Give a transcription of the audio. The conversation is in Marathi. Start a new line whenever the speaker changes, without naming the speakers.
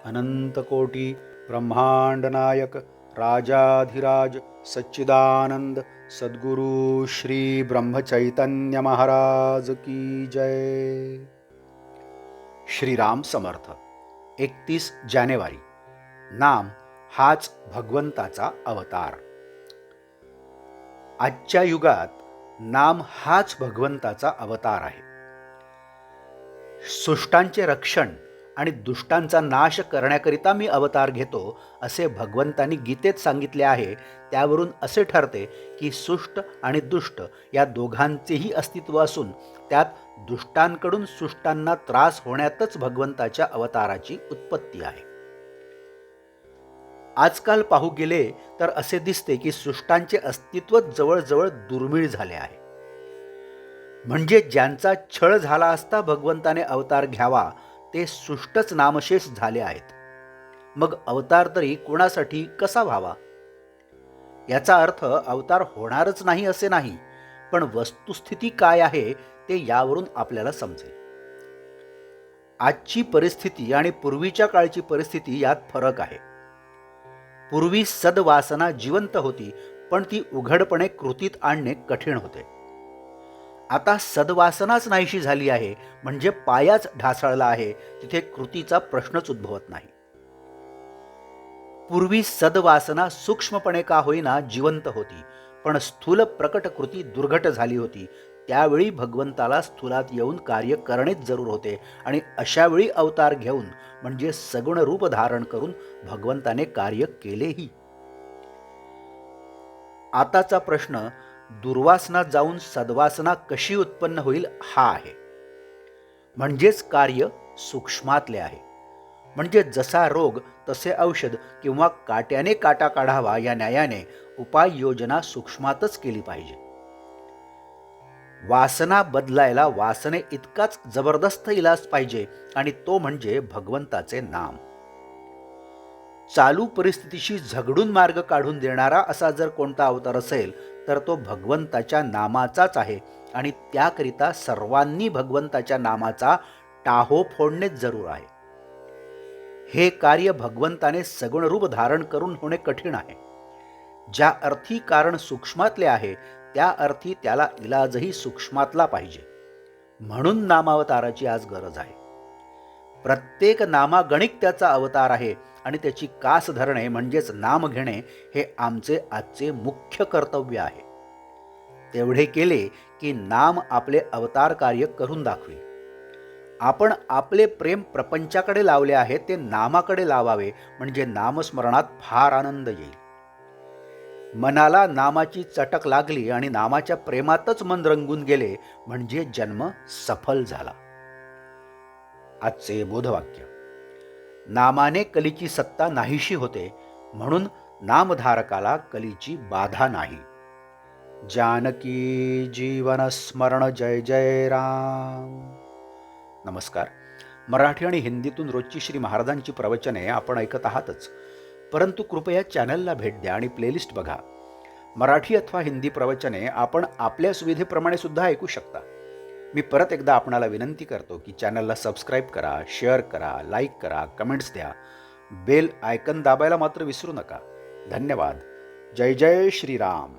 अनंतकोटी ब्रह्मांड नायक राजाधिराज सच्चिदानंद सद्गुरु श्री ब्रह्मचैतन्य महाराज की जय। श्रीराम समर्थ। 31 जानेवारी। नाम हाच भगवंताचा अवतार। आजच्या युगात नाम हाच भगवंताचा अवतार आहे। सुष्टांचे रक्षण आणि दुष्टांचा नाश करण्याकरिता मी अवतार घेतो असे भगवंतांनी गीतेत सांगितले आहे। त्यावरून असे ठरते की सुष्ट आणि दुष्ट या दोघांचेही अस्तित्व असून त्यात दुष्टांकडून सुष्टांना त्रास होण्यातच भगवंताच्या अवताराची उत्पत्ती आहे। आजकाल पाहू गेले तर असे दिसते की सुष्टांचे अस्तित्व जवळजवळ दुर्मिळ झाले आहे। म्हणजे ज्यांचा छळ झाला असता भगवंताने अवतार घ्यावा ते सुष्टच नामशेष झाले आहेत। मग अवतार तरी कोणासाठी कसा व्हावा? याचा अर्थ अवतार होणारच नाही असे नाही, पण वस्तुस्थिती काय आहे ते यावरून आपल्याला समजेल। आजची परिस्थिती आणि पूर्वीच्या काळची परिस्थिती यात फरक आहे। पूर्वी सद्वासना जिवंत होती, पण ती उघडपणे कृतीत आणणे कठीण होते। आता सद्वासनाच नाहीशी झाली आहे, म्हणजे पायाच ढासळला आहे, तिथे कृतीचा प्रश्नच उद्भवत नाही। पूर्वी सद्वासना सूक्ष्मपणे का होईना जिवंत होती, पण स्थूल प्रकट कृती दुर्घट झाली होती। त्यावेळी भगवंताला स्थूलात येऊन कार्य करणेच जरूर होते आणि अशावेळी अवतार घेऊन म्हणजे सगुण रूप धारण करून भगवंताने कार्य केलेही। आताचा प्रश्न दुर्वासना जाऊन सद्वासना कशी उत्पन्न होईल हा आहे। म्हणजेच कार्य सूक्ष्मातले आहे। म्हणजे जसा रोग तसे औषध किंवा काट्याने काटा काढावा या न्यायाने उपाय योजना सूक्ष्मातच केली पाहिजे। वासना बदलायला वासने इतकाच जबरदस्त इलाज पाहिजे आणि तो म्हणजे भगवंताचे नाम। चालू परिस्थितीशी झगडून मार्ग काढून देणारा असा जर कोणता अवतार असेल तर तो भगवंताच्या नामाचाच आहे आणि त्याकरिता सर्वांनी भगवंताच्या नामाचा टाहो फोडणेच जरूर आहे। हे कार्य भगवंताने सगुण रूप धारण करून होणे कठीण आहे। ज्या अर्थी कारण सूक्ष्मातले आहे त्या अर्थी त्याला इलाजही सूक्ष्मातला पाहिजे। म्हणून नामावताराची आज गरज आहे। प्रत्येक नामागणिक त्याचा अवतार आहे आणि त्याची कास धरणे म्हणजेच नाम घेणे हे आमचे आजचे मुख्य कर्तव्य आहे। तेवढे केले की नाम आपले अवतार कार्य करून दाखवेल। आपण आपले प्रेम प्रपंचाकडे लावले आहे ते नामाकडे लावावे, म्हणजे नामस्मरणात फार आनंद येईल। मनाला नामाची चटक लागली आणि नामाच्या प्रेमातच मन रंगून गेले म्हणजे जन्म सफल झाला। आजचे बोधवाक्य। नामाने कलीची सत्ता नाहीशी होते, म्हणून नामधारकाला कलीची बाधा नाही। जानकी जीवन स्मरण जय जय राम। नमस्कार। मराठी आणि हिंदीतून रोजची श्री महाराजांची प्रवचने आपण ऐकत आहातच, परंतु कृपया चॅनलला भेट द्या आणि प्लेलिस्ट बघा। मराठी अथवा हिंदी प्रवचने आपण आपल्या सुविधेप्रमाणे सुद्धा ऐकू शकता। मी परत एकदा आपणाला विनंती करतो की चॅनलला सबस्क्राईब करा, शेअर करा, लाईक करा, कमेंट्स द्या, बेल आयकन दाबायला मात्र विसरू नका। धन्यवाद। जय जय श्रीराम।